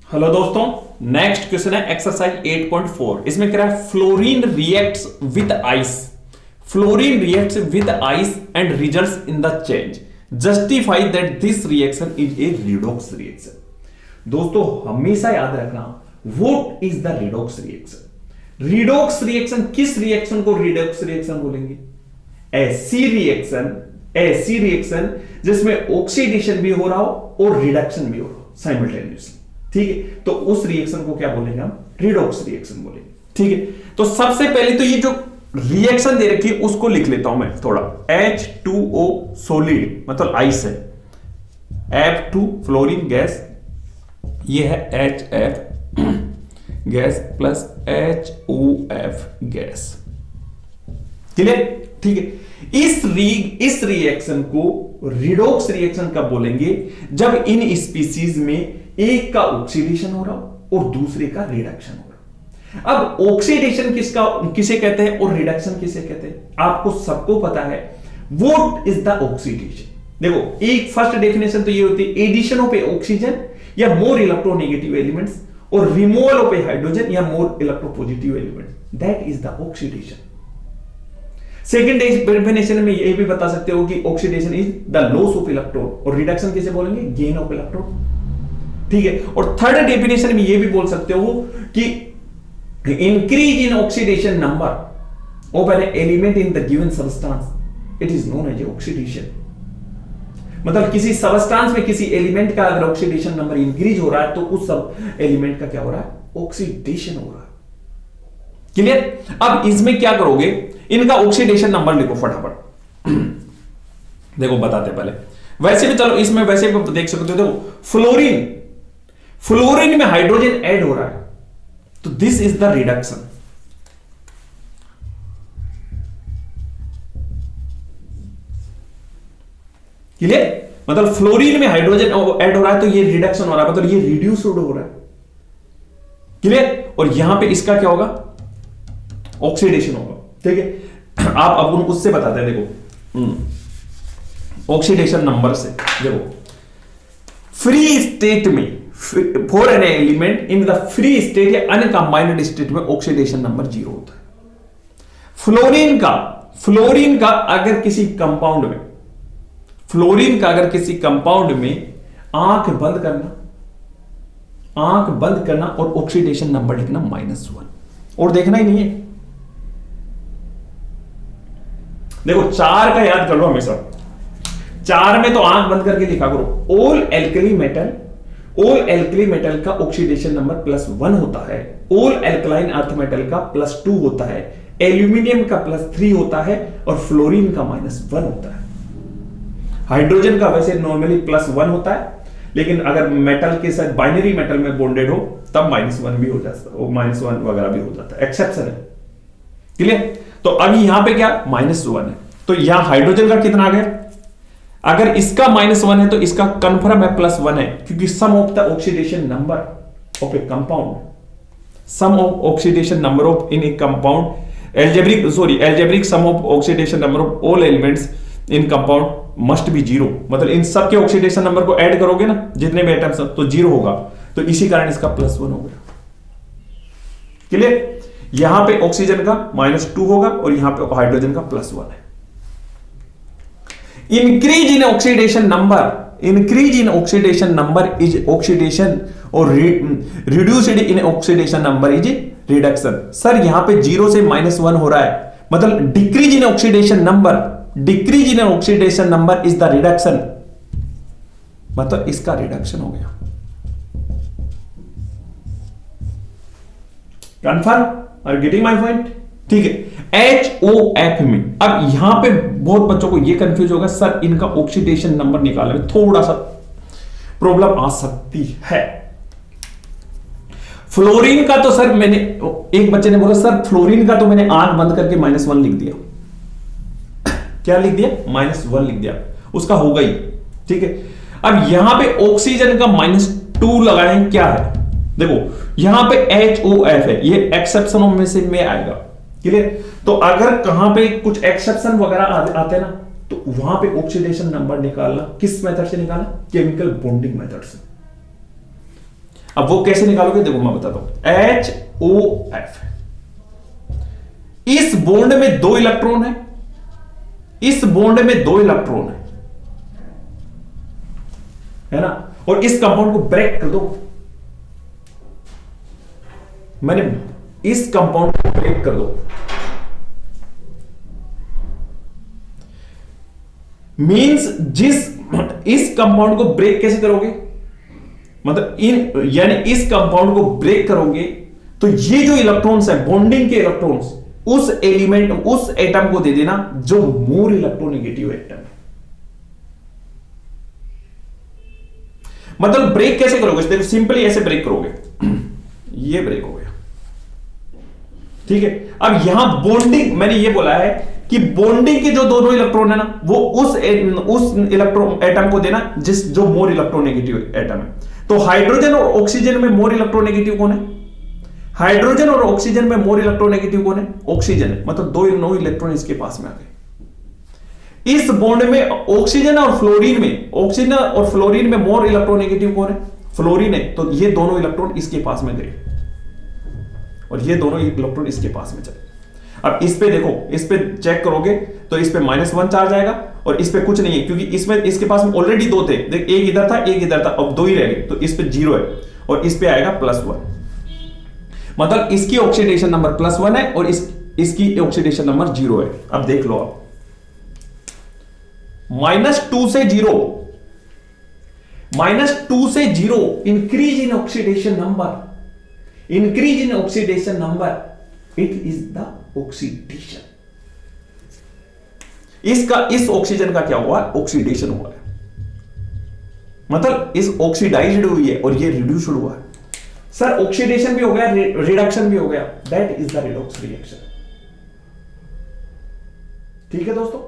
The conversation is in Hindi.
हेलो दोस्तों, नेक्स्ट क्वेश्चन है एक्सरसाइज 8.4। इसमें कह रहा है fluorine reacts with ice. Fluorine reacts with ice and results in the change. Justify that this reaction is a redox reaction. दोस्तों हमेशा याद रखना, what is the redox reaction. Redox reaction किस रिएक्शन को रिडॉक्स रिएक्शन बोलेंगे? ऐसी रिएक्शन जिसमें ऑक्सीडेशन भी हो रहा हो और रिडक्शन भी हो रहा हो साइमल्टेनियसली। ठीक है, तो उस रिएक्शन को क्या बोलेंगे हम? रिडॉक्स रिएक्शन बोलेंगे। ठीक है, तो सबसे पहले तो ये जो रिएक्शन दे रखी है उसको लिख लेता हूं मैं थोड़ा। H2O सॉलिड मतलब आइस है, F2 फ्लोरीन गैस, ये है HF gas plus HOF gas. Clear? ठीक है, इस रिएक्शन को रिडॉक्स रिएक्शन कब बोलेंगे? जब इन स्पीसीज में एक का ऑक्सीडेशन हो रहा हो और दूसरे का रिडक्शन हो रहा हो। अब ऑक्सीडेशन किसे कहते हैं और रिडक्शन किसे कहते हैं? आपको सबको पता है व्हाट इज द ऑक्सीडेशन। देखो, एक फर्स्ट डेफिनेशन तो ये होती है एडिशन ऑफ ए ऑक्सीजन या मोर इलेक्ट्रोनेगेटिव एलिमेंट्स और रिमूवल ऑफ ए हाइड्रोजन या more electropositive elements, that is the oxidation. Second definition में ये भी बता सकते हो कि oxidation is the loss of electron और रिडक्शन किसे बोलेंगे? Gain of electron. ठीक है, और थर्ड डेफिनेशन में ये भी बोल सकते हो कि increase in oxidation number of an element in the given substance, it is known as oxidation. मतलब किसी सबस्टेंस में किसी एलिमेंट का अगर ऑक्सीडेशन नंबर इंक्रीज हो रहा है तो उस सब एलिमेंट का क्या हो रहा है? ऑक्सीडेशन हो रहा है। क्लियर? अब इसमें क्या करोगे? इनका ऑक्सीडेशन नंबर लिखो फटाफट। देखो बताते पहले, वैसे भी चलो इसमें वैसे भी देख सकते हो। देखो फ्लोरीन में हाइड्रोजन ऐड हो रहा है तो this is the reduction. Clear? मतलब फ्लोरीन में हाइड्रोजन ऐड हो रहा है तो ये रिडक्शन हो रहा है, मतलब ये रिड्यूस्ड हो रहा है। क्लियर? और यहां पे इसका क्या होगा? ऑक्सीडेशन होगा। ठीक है, आप अब उससे बताते हैं। देखो ऑक्सीडेशन नंबर से देखो, फ्री स्टेट में for an element in the free state या अनकंबाइंड स्टेट में ऑक्सीडेशन नंबर 0 होता है। फ्लोरीन का अगर किसी कंपाउंड में आंख बंद करना और ऑक्सीडेशन नंबर लिखना -1 और देखना ही नहीं है। देखो 4 का याद कर लो हमेशा। 4 में तो आंख बंद करके लिखा करो। ऑल एल्कली मेटल का ऑक्सीडेशन नंबर +1 होता है, ऑल एल्कलाइन अर्थ मेटल का +2 होता है, एल्यूमिनियम का +3 होता है और फ्लोरीन का -1 होता है। हाइड्रोजन का वैसे नॉर्मली +1 होता है, लेकिन अगर मेटल के साथ बाइनरी मेटल में बॉन्डेड हो तब -1 भी हो जाता है, -1 वगैरह भी हो जाता है, एक्सेप्शन है। क्लियर? तो अभी यहां पे क्या -1 है, तो यहां हाइड्रोजन का कितना आ गया? अगर इसका -1 है तो इसका कंफर्म है +1 है, क्योंकि sum of the oxidation number of a compound, sum of oxidation number of in a compound algebraic sum of oxidation number of all elements in compound must be 0। मतलब इन सब के ऑक्सीडेशन नंबर को ऐड करोगे ना, जितने भी एटम्स तो 0 होगा, तो इसी कारण इसका +1 हो गया। क्लियर? यहां पे ऑक्सीजन का -2 होगा और यहां पे हाइड्रोजन का +1 है। Increase in oxidation number is oxidation और reduced in oxidation number is reduction. Sir यहां पे 0 से -1 हो रहा है, मतलब decrease in oxidation number is the reduction, मतलब इसका रिडक्शन हो गया। Confirm? Are getting my point? ठीक है, HOF में अब यहां पे बहुत बच्चों को ये कंफ्यूज होगा, सर इनका ऑक्सीडेशन नंबर निकालने में थोड़ा सा प्रॉब्लम आ सकती है। फ्लोरीन का तो सर मैंने, एक बच्चे ने बोला सर फ्लोरीन का तो मैंने आंख बंद करके -1 लिख दिया। क्या लिख दिया? -1 लिख दिया, उसका होगा ही। ठीक है, अब यहां पे ऑक्सीजन का -2 लगाएं, क्या है? देखो यहां पे HOF है, ये एक्सेप्शन में से में आएगा। क्लियर? तो अगर कहां पे कुछ एक्सेप्शन वगैरह आते हैं ना, तो वहां पे ऑक्सीडेशन नंबर निकालना किस मेथड से निकालना? केमिकल बॉन्डिंग मेथड से। अब वो कैसे निकालोगे, देखो मैं बताता हूं। HOF, इस बॉन्ड में 2 इलेक्ट्रॉन है, इस बॉन्ड में 2 इलेक्ट्रॉन है ना, और इस कंपाउंड को ब्रेक कर दो। मैंने इस कंपाउंड को ब्रेक कर दो, मींस इस कंपाउंड को ब्रेक कैसे करोगे, मतलब यानी इस कंपाउंड को ब्रेक करोगे तो ये जो इलेक्ट्रॉन्स है, बॉन्डिंग के इलेक्ट्रॉन्स, उस एलिमेंट, उस एटम को दे देना जो मोर इलेक्ट्रोनेगेटिव एटम है। मतलब ब्रेक कैसे करोगे, देखो सिंपली ऐसे ब्रेक करोगे, ये ब्रेक हो गया, ठीक है। अब यहां बॉन्डिंग, मैंने ये बोला है कि बॉन्डिंग के जो दोनों इलेक्ट्रॉन है ना, वो उस इलेक्ट्रॉन एटम को देना जो मोर इलेक्ट्रोनेगेटिव एटम है। तो हाइड्रोजन और ऑक्सीजन में मोर इलेक्ट्रोनेगेटिव कौन है, हाइड्रोजन और ऑक्सीजन में मोर इलेक्ट्रोनेगेटिव कौन है, ऑक्सीजन है, मतलब 2 इलेक्ट्रॉन इसके पास में आ गए। इस बॉन्ड में ऑक्सीजन और फ्लोरीन में, ऑक्सीजन और फ्लोरीन में मोर इलेक्ट्रोनेगेटिव कौन है, फ्लोरीन है, तो ये दोनों इलेक्ट्रॉन इसके पास में गए और ये दोनों इलेक्ट्रॉन इसके पास में चले। अब इस पे देखो, इस पे चेक करोगे तो इस पे -1 चार्ज आएगा और इस पे कुछ नहीं है, क्योंकि इसमें इसके पास में ऑलरेडी 2 थे, देख एक इधर था एक इधर था, अब 2 ही रह गए, तो इस पे 0 है और इस पे आएगा +1, मतलब इसकी ऑक्सीडेशन नंबर +1 है और इसकी ऑक्सीडेशन नंबर 0 है। अब देख लो, आप -2 से 0, -2 से 0 increase in oxidation number, increase in oxidation number, it is the oxidation. इस ऑक्सीजन का क्या हुआ, ऑक्सीडेशन हुआ है, मतलब इस ऑक्सीडाइज्ड हुई है और ये रिड्यूस्ड हुआ है। सर ऑक्सीडेशन भी हो गया, रिडक्शन भी हो गया, that is the redox reaction. ठीक है दोस्तों।